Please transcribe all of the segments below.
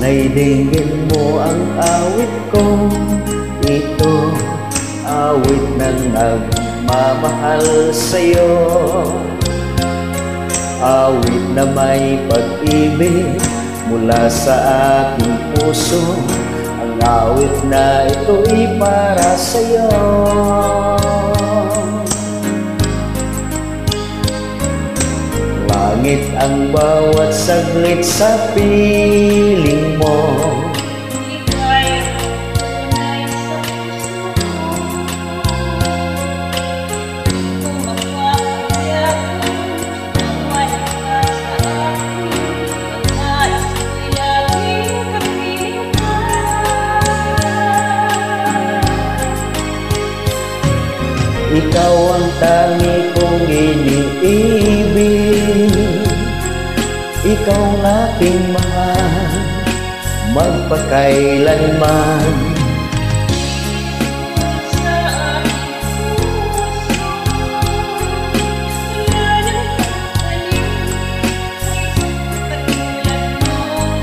Sana'y dinggin mo ang awit ko. Ito, awit ng nagmamahal sa'yo. Awit na may pag-ibig mula sa aking puso. Ang awit na ito'y para sa'yo. Langit ang bawat saglit sa piling mo. Ikaw ang tangi kong iniibig. Ikaw ang aking mahal, magpakailanman.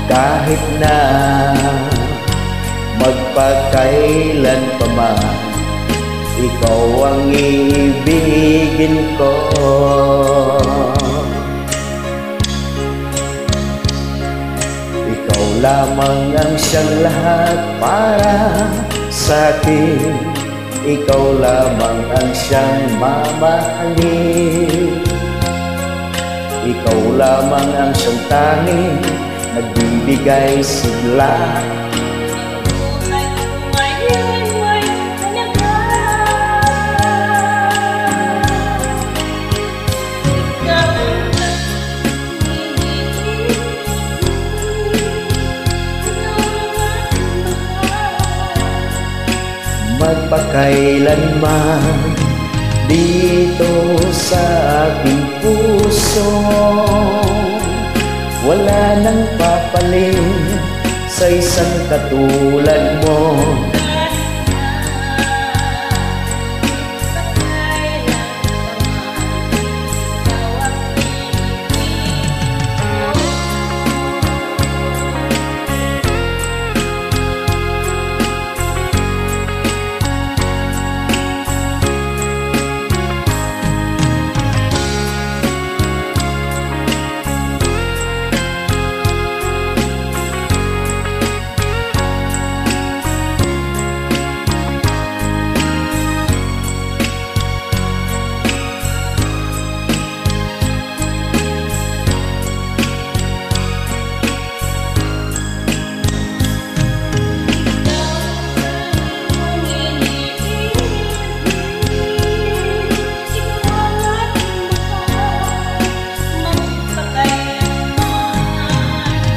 Kahit na magpakailan pa man, ikaw ang iibigin ko. Ikaw lamang ang siyang lahat para sa'kin. Ikaw lamang ang siyang mamahalin. Ikaw lamang ang siyang tanging nagbibigay sigla. Magpakailanman dito sa aking puso, wala nang papalit sa isang katulad mo.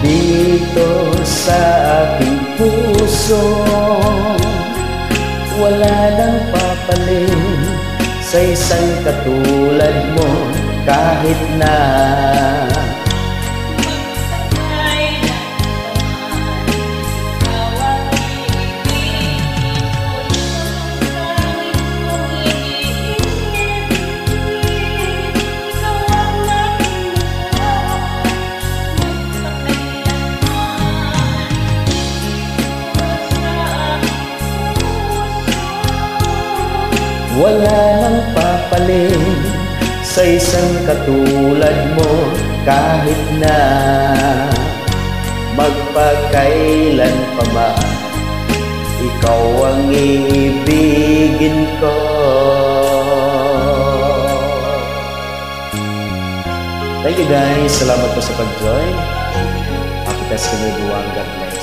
Dito sa aking puso, wala nang papalit sa isang katulad mo. Kahit na wala nang papalit sa isang katulad mo. Kahit na magpakailan pa man, ikaw ang iibigin ko. Thank you guys, salamat po sa pag-join. Happy Pasko, God bless.